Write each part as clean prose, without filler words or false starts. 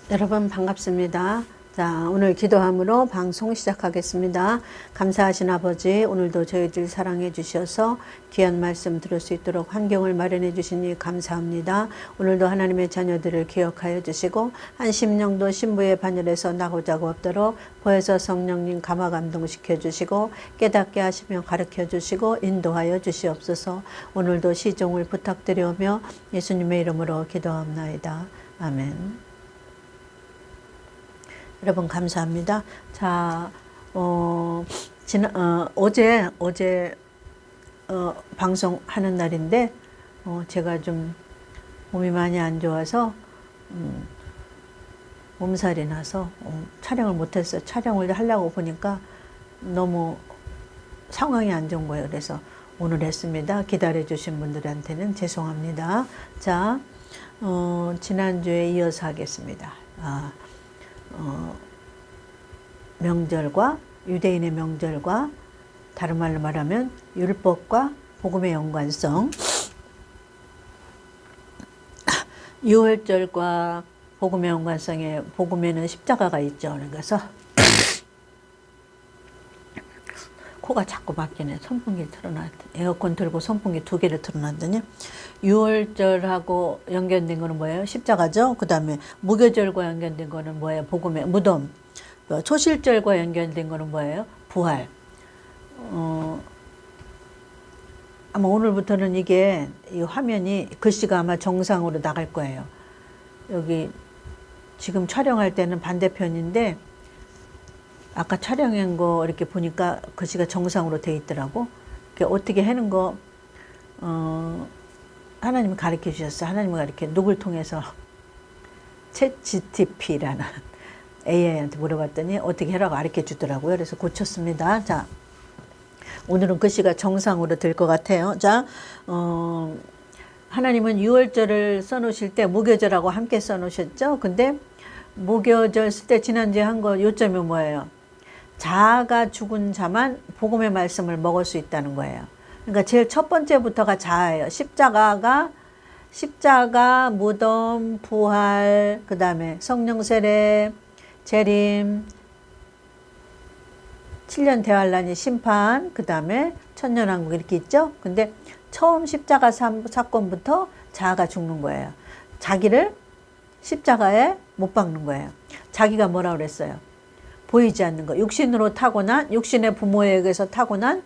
여러분 반갑습니다. 자, 오늘 기도함으로 방송 시작하겠습니다. 감사하신 아버지, 오늘도 저희들 사랑해 주셔서 귀한 말씀 들을 수 있도록 환경을 마련해 주시니 감사합니다. 오늘도 하나님의 자녀들을 기억하여 주시고 한심령도 신부의 반열에서 나고 자고 없도록 보혜사 성령님 감화 감동시켜 주시고 깨닫게 하시며 가르쳐 주시고 인도하여 주시옵소서. 오늘도 시종을 부탁드리오며 예수님의 이름으로 기도합나이다. 아멘. 여러분 감사합니다. 자, 어제 방송하는 날인데 제가 좀 몸이 많이 안 좋아서 몸살이 나서 촬영을 못했어요. 촬영을 하려고 보니까 너무 상황이 안 좋은 거예요. 그래서 오늘 했습니다. 기다려주신 분들한테는 죄송합니다. 자, 지난주에 이어서 하겠습니다. 명절과 유대인의 명절과 다른 말로 말하면 율법과 복음의 연관성, 유월절과 복음의 연관성에 복음에는 십자가가 있죠. 그래서 코가 자꾸 막히네. 선풍기 틀어놨더니 에어컨 틀고 선풍기 2개를 틀어놨더니 유월절하고 연결된 거는 뭐예요? 십자가죠. 그 다음에 무교절과 연결된 거는 뭐예요? 복음의 무덤. 초실절과 연결된 거는 뭐예요? 부활. 아마 오늘부터는 이 화면이 글씨가 아마 정상으로 나갈 거예요. 여기 지금 촬영할 때는 반대편인데 아까 촬영한 거 이렇게 보니까 글씨가 정상으로 돼 있더라고. 어떻게 하는 거 하나님이 가르쳐 주셨어요. 하나님이 가르쳐 누굴 통해서 챗GPT라는 AI한테 물어봤더니 어떻게 하라고 가르쳐 주더라고요. 그래서 고쳤습니다. 자, 오늘은 글씨가 정상으로 될 것 같아요. 자, 하나님은 유월절을 써놓으실 때 무교절하고 함께 써놓으셨죠. 근데 무교절 쓸 때 지난주에 한 거 요점이 뭐예요? 자아가 죽은 자만 복음의 말씀을 먹을 수 있다는 거예요. 그러니까 제일 첫 번째부터가 자아예요. 십자가, 무덤, 부활, 그 다음에 성령 세례, 재림, 7년 대환란이 심판, 그 다음에 천년왕국 이렇게 있죠. 근데 처음 십자가 사건부터 자아가 죽는 거예요. 자기를 십자가에 못 박는 거예요. 자기가 뭐라고 그랬어요? 보이지 않는 거. 육신으로 타고난, 육신의 부모에게서 타고난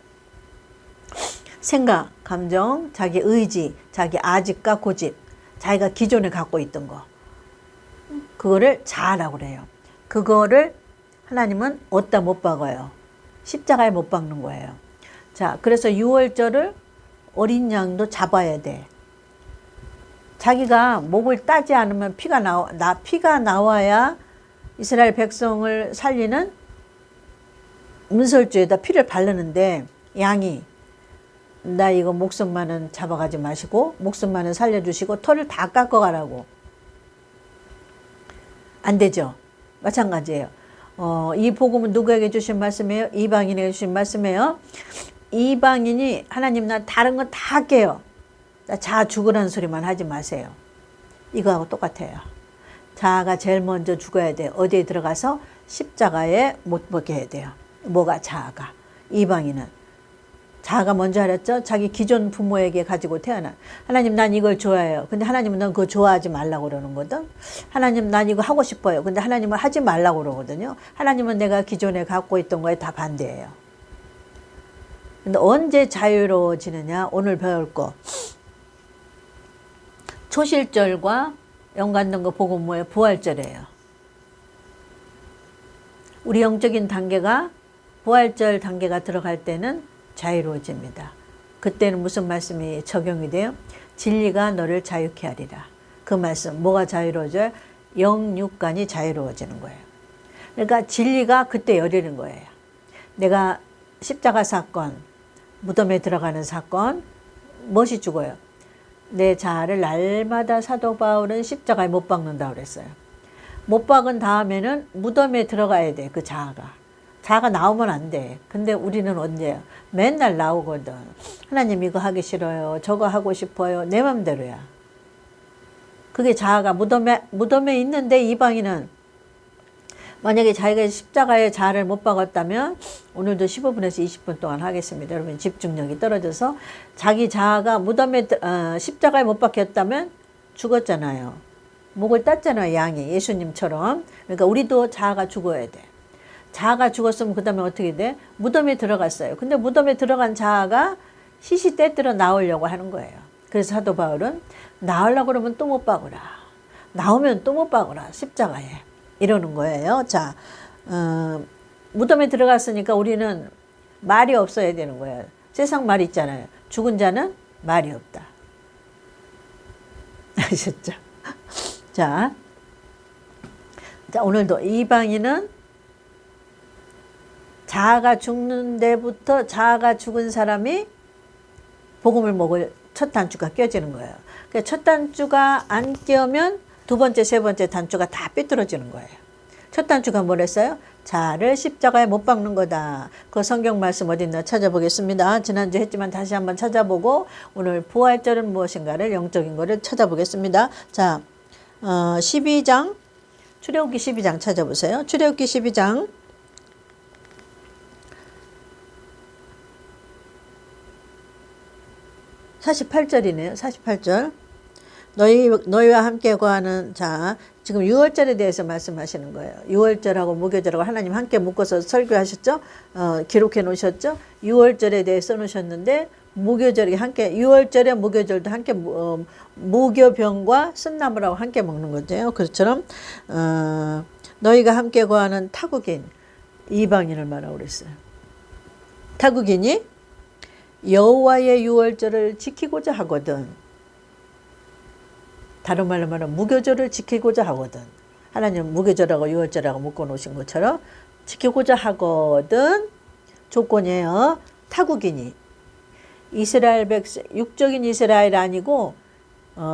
생각, 감정, 자기 의지, 자기 아집과 고집, 자기가 기존에 갖고 있던 거. 그거를 자아라고 그래요. 그거를 하나님은 어디다 못 박아요? 십자가에 못 박는 거예요. 자, 그래서 유월절을 어린 양도 잡아야 돼. 자기가 목을 따지 않으면 피가 나와야 이스라엘 백성을 살리는 문설주에다 피를 바르는데 양이 나 이거 목숨만은 잡아가지 마시고 목숨만은 살려주시고 털을 다 깎아가라고. 안 되죠. 마찬가지예요. 이 복음은 누구에게 주신 말씀이에요? 이방인에게 주신 말씀이에요. 이방인이 하나님 나 다른 건 다 할게요. 자아 죽으라는 소리만 하지 마세요. 이거하고 똑같아요. 자아가 제일 먼저 죽어야 돼요. 어디에 들어가서 십자가에 못 먹게 해야 돼요. 뭐가 자아가. 이방인은. 자아가 먼저 하랬죠. 자기 기존 부모에게 가지고 태어난. 하나님 난 이걸 좋아해요. 근데 하나님은 넌 그거 좋아하지 말라고 그러는 거든. 하나님 난 이거 하고 싶어요. 근데 하나님은 하지 말라고 그러거든요. 하나님은 내가 기존에 갖고 있던 거에 다 반대예요. 근데 언제 자유로워지느냐? 오늘 배울 거. 초실절과 연관된 거 보고 뭐예요? 부활절이에요. 우리 영적인 단계가 부활절 단계가 들어갈 때는 자유로워집니다. 그때는 무슨 말씀이 적용이 돼요? 진리가 너를 자유케 하리라. 그 말씀 뭐가 자유로워져요? 영육간이 자유로워지는 거예요. 그러니까 진리가 그때 열리는 거예요. 내가 십자가 사건, 무덤에 들어가는 사건, 무엇이 죽어요? 내 자아를 날마다 사도 바울은 십자가에 못 박는다고 그랬어요. 못 박은 다음에는 무덤에 들어가야 돼. 그 자아가. 자아가 나오면 안 돼. 근데 우리는 언제요? 맨날 나오거든. 하나님 이거 하기 싫어요. 저거 하고 싶어요. 내 맘대로야. 그게 자아가 무덤에 있는데 이방인은 만약에 자기가 십자가의 자아를 못 박았다면 오늘도 15분에서 20분 동안 하겠습니다. 여러분 집중력이 떨어져서 자기 자아가 무덤에 십자가에 못 박혔다면 죽었잖아요. 목을 땄잖아요. 양이 예수님처럼. 그러니까 우리도 자아가 죽어야 돼. 자아가 죽었으면 그 다음에 어떻게 돼? 무덤에 들어갔어요. 근데 무덤에 들어간 자아가 시시때때로 나오려고 하는 거예요. 그래서 사도 바울은 나오려고 그러면 또 못 박으라. 나오면 또 못 박으라. 십자가에. 이러는 거예요. 자, 무덤에 들어갔으니까 우리는 말이 없어야 되는 거예요. 세상 말 있잖아요. 죽은 자는 말이 없다. 아셨죠? 자, 오늘도 이방인은 자아가 죽는 데부터 자아가 죽은 사람이 복음을 먹을 첫 단추가 껴지는 거예요. 그러니까 첫 단추가 안 껴면 두 번째, 세 번째 단추가 다 삐뚤어지는 거예요. 첫 단추가 뭐랬어요? 자아를 십자가에 못 박는 거다. 그 성경 말씀 어디 있나 찾아보겠습니다. 지난주 했지만 다시 한번 찾아보고 오늘 부활절은 무엇인가를 영적인 거를 찾아보겠습니다. 자, 12장 출애굽기 12장 찾아보세요. 출애굽기 12장 48절이네요. 48절. 너희와 함께 거하는 자, 지금 유월절에 대해서 말씀하시는 거예요. 유월절하고 무교절하고 하나님 함께 묶어서 설교하셨죠? 기록해 놓으셨죠? 유월절에 대해 써 놓으셨는데 무교절이 함께, 유월절에 무교절도 함께 무교병과 쓴나물하고 함께 먹는 거죠. 그것처럼 너희가 함께 거하는 타국인 이방인을 말하고 그랬어요. 타국인이 여호와의 유월절을 지키고자 하거든. 다른 말로 말하면 무교절을 지키고자 하거든. 하나님은 무교절하고 유월절하고 묶어 놓으신 것처럼 지키고자 하거든. 조건이에요. 타국인이 이스라엘 백성, 육적인 이스라엘 아니고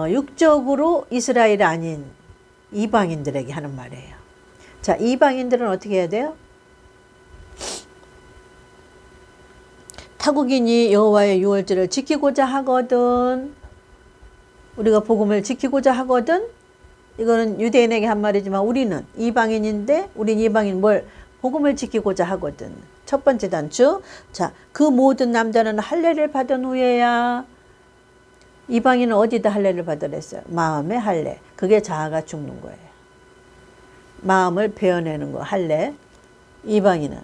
육적으로 이스라엘 아닌 이방인들에게 하는 말이에요. 자, 이방인들은 어떻게 해야 돼요? 타국인이 여호와의 유월절을 지키고자 하거든. 우리가 복음을 지키고자 하거든. 이거는 유대인에게 한 말이지만 우리는 이방인인데 우린 이방인 복음을 지키고자 하거든. 첫 번째 단추. 자, 그 모든 남자는 할례를 받은 후에야. 이방인은 어디다 할례를 받으랬어요? 마음의 할례. 그게 자아가 죽는 거예요. 마음을 베어내는 거 할례. 이방인은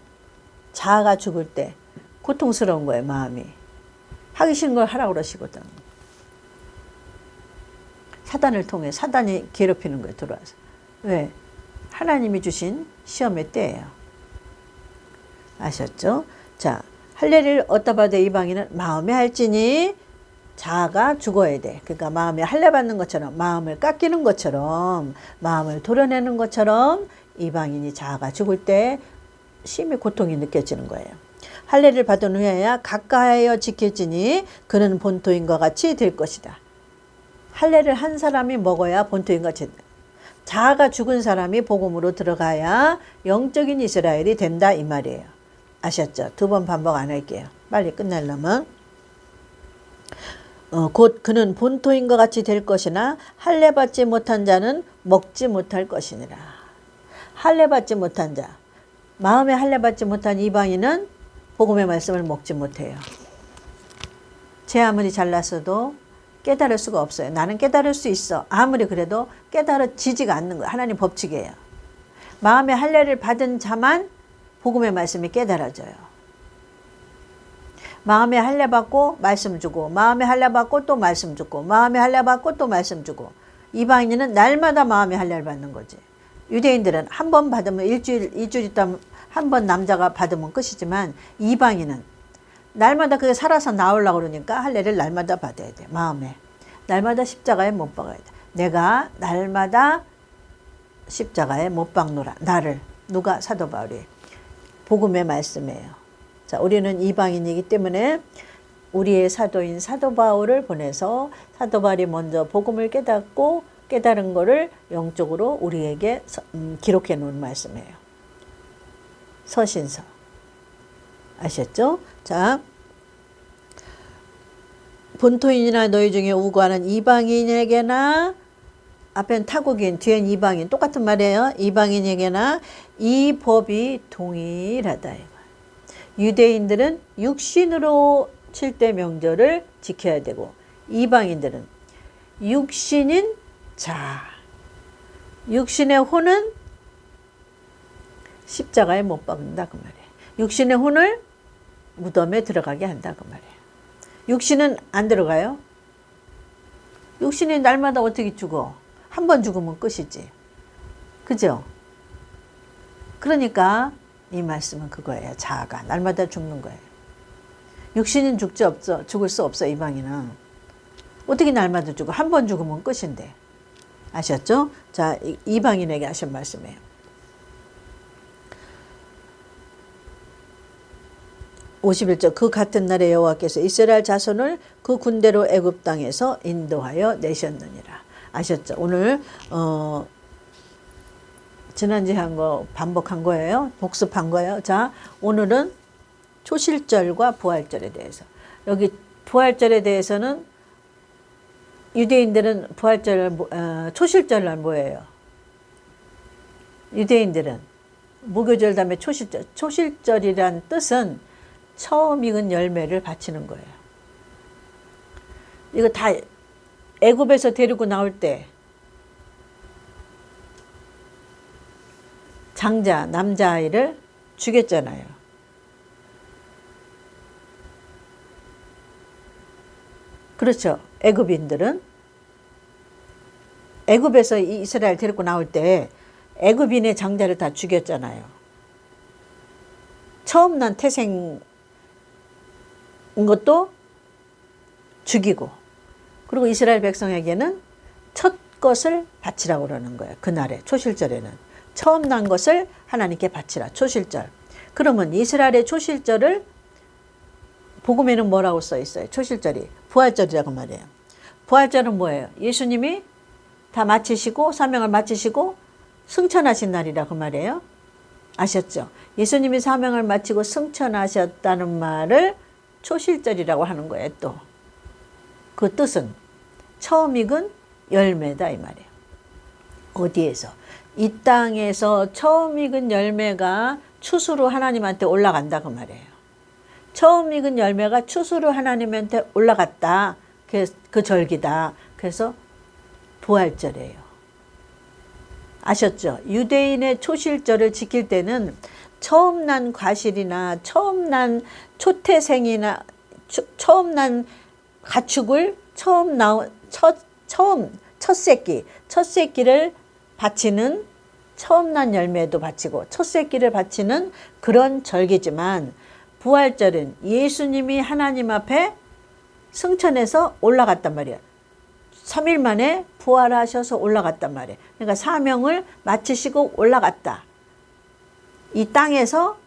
자아가 죽을 때 고통스러운 거예요. 마음이. 하기 싫은 걸 하라고 그러시거든. 사단을 통해 사단이 괴롭히는 거예요. 들어와서. 왜? 하나님이 주신 시험의 때예요. 아셨죠? 자, 할례를 어디다 받아 이방인은 마음에 할지니 자아가 죽어야 돼. 그러니까 마음에 할례 받는 것처럼 마음을 깎이는 것처럼 마음을 도려내는 것처럼 이방인이 자아가 죽을 때 심히 고통이 느껴지는 거예요. 할례를 받은 후에야 가까이하여 지킬지니 그는 본토인과 같이 될 것이다. 할례를 한 사람이 먹어야 본토인과 같이 된다. 자아가 죽은 사람이 복음으로 들어가야 영적인 이스라엘이 된다 이 말이에요. 아셨죠? 두 번 반복 안 할게요. 빨리 끝내려면. 곧 그는 본토인과 같이 될 것이나 할례 받지 못한 자는 먹지 못할 것이니라. 할례 받지 못한 자. 마음에 할례 받지 못한 이방인은 복음의 말씀을 먹지 못해요. 제 아무리 잘났어도 깨달을 수가 없어요. 나는 깨달을 수 있어. 아무리 그래도 깨달아지지가 않는 거예요. 하나님 법칙이에요. 마음의 할례를 받은 자만 복음의 말씀이 깨달아져요. 마음의 할례 받고 말씀 주고 마음의 할례 받고 또 말씀 주고 마음의 할례 받고 또 말씀 주고 이방인은 날마다 마음의 할례를 받는 거지. 유대인들은 한 번 받으면 일주일 있다 한 번 남자가 받으면 끝이지만 이방인은 날마다 그게 살아서 나오려고 그러니까 할례를 날마다 받아야 돼. 마음에. 날마다 십자가에 못 박아야 돼. 내가 날마다 십자가에 못 박노라. 나를. 누가? 사도 바울이. 복음의 말씀이에요. 자, 우리는 이방인이기 때문에 우리의 사도인 사도 바울을 보내서 사도 바울이 먼저 복음을 깨닫고 깨달은 거를 영적으로 우리에게 기록해 놓은 말씀이에요. 서신서. 아셨죠? 자, 본토인이나 너희 중에 우고하는 이방인에게나 앞엔 타국인, 뒤엔 이방인. 똑같은 말이에요. 이방인에게나 이 법이 동일하다. 이거. 유대인들은 육신으로 7대 명절을 지켜야 되고, 이방인들은 육신인 자, 육신의 혼은 십자가에 못 박는다 그 말이에요. 육신의 혼을 무덤에 들어가게 한다 그 말이에요. 육신은 안 들어가요. 육신이 날마다 어떻게 죽어? 한 번 죽으면 끝이지. 그죠? 그러니까 이 말씀은 그거예요. 자아가 날마다 죽는 거예요. 육신은 죽을 수 없어. 이방인은 어떻게 날마다 죽어? 한 번 죽으면 끝인데. 아셨죠? 자, 이방인에게 하신 말씀이에요. 51절 그 같은 날에 여호와께서 이스라엘 자손을 그 군대로 애굽 땅에서 인도하여 내셨느니라. 아셨죠? 오늘 지난주에 한 거 반복한 거예요. 복습한 거예요. 자, 오늘은 초실절과 부활절에 대해서. 여기 부활절에 대해서는 유대인들은 초실절날 뭐예요? 유대인들은 무교절 다음에 초실절. 초실절이란 뜻은 처음 익은 열매를 바치는 거예요. 이거 다 애굽에서 데리고 나올 때 장자, 남자아이를 죽였잖아요. 그렇죠. 애굽인들은 애굽에서 이스라엘 데리고 나올 때 애굽인의 장자를 다 죽였잖아요. 처음 난 태생 것도 죽이고, 그리고 이스라엘 백성에게는 첫 것을 바치라고 그러는 거예요. 그날에 초실절에는 처음 난 것을 하나님께 바치라. 초실절. 그러면 이스라엘의 초실절을 복음에는 뭐라고 써 있어요? 초실절이 부활절이라고 말해요. 부활절은 뭐예요? 예수님이 다 마치시고 사명을 마치시고 승천하신 날이라고 말해요. 아셨죠? 예수님이 사명을 마치고 승천하셨다는 말을 초실절이라고 하는 거예요. 또 그 뜻은 처음 익은 열매다 이 말이에요. 어디에서? 이 땅에서 처음 익은 열매가 추수로 하나님한테 올라간다 그 말이에요. 처음 익은 열매가 추수로 하나님한테 올라갔다. 그 절기다. 그래서 부활절이에요. 아셨죠? 유대인의 초실절을 지킬 때는 처음 난 과실이나 처음 난 초태생이나 처음 난 가축을 첫 새끼를 바치는, 처음 난 열매도 바치고 첫 새끼를 바치는 그런 절기지만, 부활절은 예수님이 하나님 앞에 승천해서 올라갔단 말이에요. 3일 만에 부활하셔서 올라갔단 말이에요. 그러니까 사명을 마치시고 올라갔다. 이 땅에서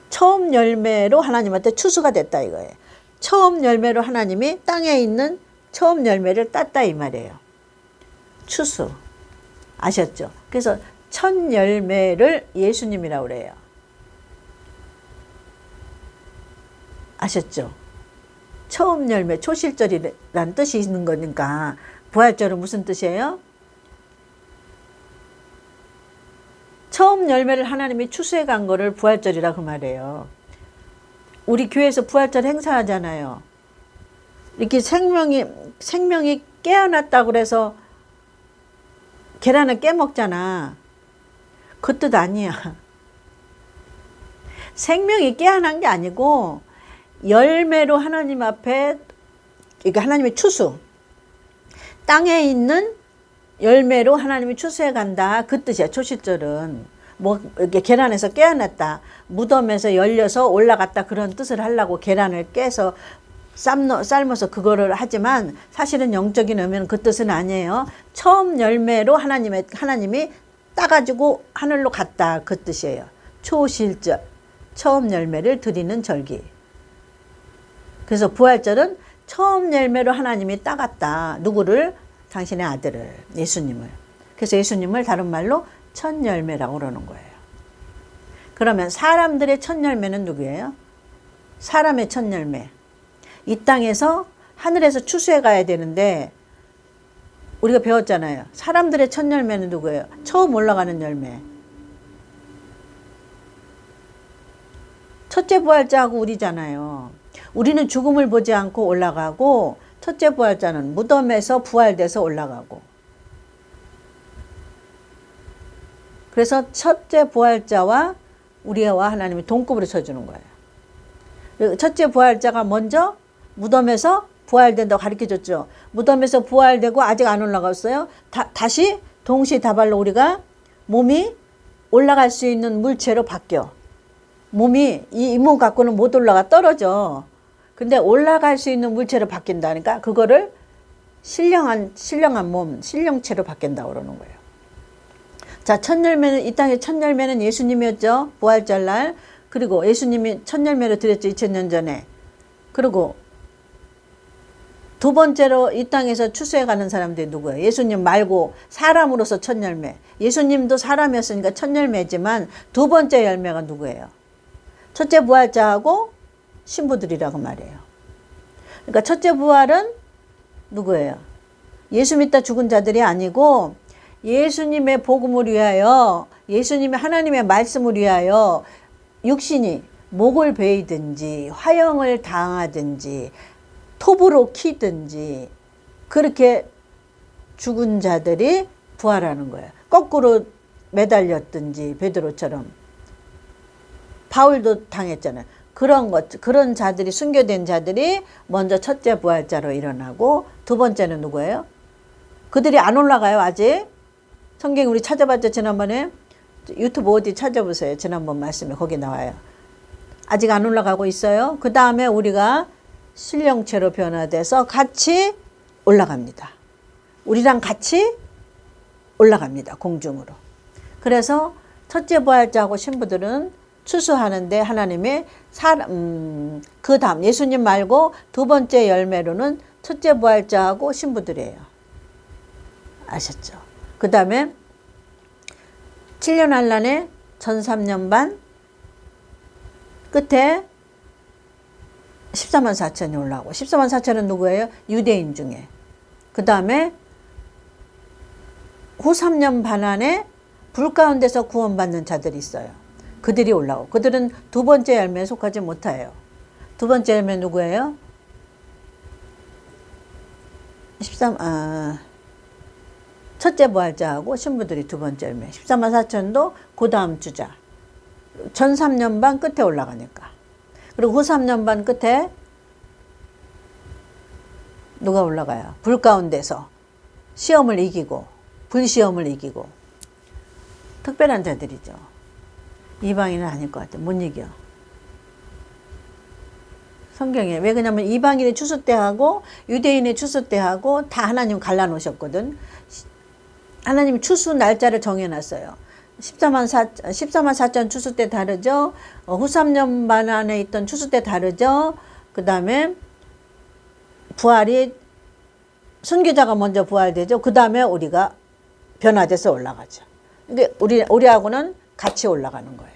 처음 열매로 하나님한테 추수가 됐다 이거예요. 처음 열매로 하나님이 땅에 있는 처음 열매를 땄다 이 말이에요. 추수. 아셨죠? 그래서 첫 열매를 예수님이라고 그래요. 아셨죠? 처음 열매, 초실절이란 뜻이 있는 거니까 부활절은 무슨 뜻이에요? 처음 열매를 하나님이 추수해 간 거를 부활절이라 그 말이에요. 우리 교회에서 부활절 행사하잖아요. 이렇게 생명이 깨어났다고 그래서 계란을 깨먹잖아. 그 뜻 아니야. 생명이 깨어난 게 아니고 열매로 하나님 앞에, 그러니까 하나님의 추수, 땅에 있는 열매로 하나님이 추수해 간다 그 뜻이야. 초실절은 뭐 이렇게 계란에서 깨어났다, 무덤에서 열려서 올라갔다 그런 뜻을 하려고 계란을 깨서 삶아서 그거를 하지만 사실은 영적인 의미는 그 뜻은 아니에요. 처음 열매로 하나님이 따가지고 하늘로 갔다 그 뜻이에요. 초실절, 처음 열매를 드리는 절기. 그래서 부활절은 처음 열매로 하나님이 따갔다. 누구를? 당신의 아들을, 예수님을. 그래서 예수님을 다른 말로 첫 열매라고 그러는 거예요. 그러면 사람들의 첫 열매는 누구예요? 사람의 첫 열매. 이 땅에서 하늘에서 추수해 가야 되는데 우리가 배웠잖아요. 사람들의 첫 열매는 누구예요? 처음 올라가는 열매. 첫째 부활자하고 우리잖아요. 우리는 죽음을 보지 않고 올라가고 첫째 부활자는 무덤에서 부활돼서 올라가고. 그래서 첫째 부활자와 우리와 하나님이 동급으로 쳐주는 거예요. 첫째 부활자가 먼저 무덤에서 부활된다고 가르쳐줬죠. 무덤에서 부활되고 아직 안 올라갔어요. 다시 동시다발로 우리가 몸이 올라갈 수 있는 물체로 바뀌어. 몸이 이 몸 갖고는 못 올라가 떨어져. 근데 올라갈 수 있는 물체로 바뀐다니까 그거를 신령한 몸, 신령체로 바뀐다고 그러는 거예요. 자, 첫 열매는 이 땅의 첫 열매는 예수님이었죠. 부활절날. 그리고 예수님이 첫 열매로 드렸죠. 2000년 전에. 그리고 두 번째로 이 땅에서 추수해 가는 사람들이 누구예요? 예수님 말고 사람으로서 첫 열매. 예수님도 사람이었으니까 첫 열매지만 두 번째 열매가 누구예요? 첫째 부활자하고 신부들이라고 말해요. 그러니까 첫째 부활은 누구예요? 예수 믿다 죽은 자들이 아니고 예수님의 복음을 위하여, 예수님의 하나님의 말씀을 위하여 육신이 목을 베이든지 화형을 당하든지 톱으로 키든지 그렇게 죽은 자들이 부활하는 거예요. 거꾸로 매달렸든지 베드로처럼. 바울도 당했잖아요. 그런 자들이, 순교된 자들이 먼저 첫째 부활자로 일어나고 두 번째는 누구예요? 그들이 안 올라가요, 아직. 성경 우리 찾아봤죠, 지난번에. 유튜브 어디 찾아보세요. 지난번 말씀에 거기 나와요. 아직 안 올라가고 있어요. 그 다음에 우리가 신령체로 변화돼서 같이 올라갑니다. 우리랑 같이 올라갑니다. 공중으로. 그래서 첫째 부활자하고 신부들은 추수하는데 하나님의 그 다음 예수님 말고 두 번째 열매로는 첫째 부활자하고 신부들이에요. 아셨죠? 그 다음에 7년 한란에 전 3년 반 끝에 14만 4천이 올라오고 14만 4천은 누구예요? 유대인 중에. 그 다음에 후 3년 반 안에 불 가운데서 구원받는 자들이 있어요. 그들이 올라오고 그들은 두 번째 열매에 속하지 못해요. 두 번째 열매 누구예요? 첫째 부활자하고 신부들이 두 번째 열매. 14만 4천도 그 다음 주자. 전 3년 반 끝에 올라가니까. 그리고 후 3년 반 끝에 누가 올라가요? 불 가운데서 시험을 이기고 불시험을 이기고 특별한 자들이죠. 이방인은 아닐 것 같아요. 못 이겨. 성경에. 왜 그러냐면 이방인의 추수 때하고 유대인의 추수 때하고 다 하나님 갈라놓으셨거든. 하나님이 추수 날짜를 정해놨어요. 14만 4천 추수 때 다르죠. 후 3년 반 안에 있던 추수 때 다르죠. 그 다음에 부활이 선교자가 먼저 부활되죠. 그 다음에 우리가 변화돼서 올라가죠. 근데 우리하고는 같이 올라가는 거예요.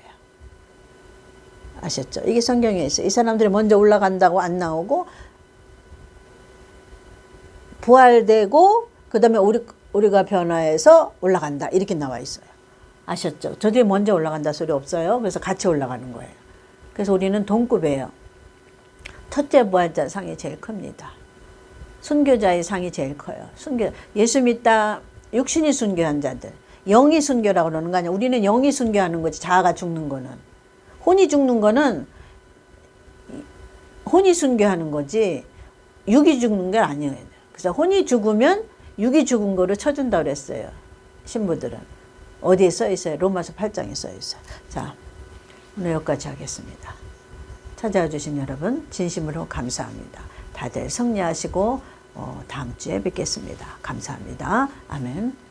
아셨죠? 이게 성경에 있어요. 이 사람들이 먼저 올라간다고 안 나오고 부활되고 그 다음에 우리가 변화해서 올라간다 이렇게 나와 있어요. 아셨죠? 저들이 먼저 올라간다 소리 없어요. 그래서 같이 올라가는 거예요. 그래서 우리는 동급이에요. 첫째 부활자 상이 제일 큽니다. 순교자의 상이 제일 커요. 예수 믿다 육신이 순교한 자들, 영이 순교라고 그러는 거 아니야. 우리는 영이 순교하는 거지. 자아가 죽는 거는. 혼이 죽는 거는 혼이 순교하는 거지 육이 죽는 게 아니에요. 그래서 혼이 죽으면 육이 죽은 거를 쳐준다고 그랬어요. 신부들은. 어디에 써 있어요? 로마서 8장에 써 있어요. 자, 오늘 여기까지 하겠습니다. 찾아와 주신 여러분 진심으로 감사합니다. 다들 승리하시고 다음 주에 뵙겠습니다. 감사합니다. 아멘.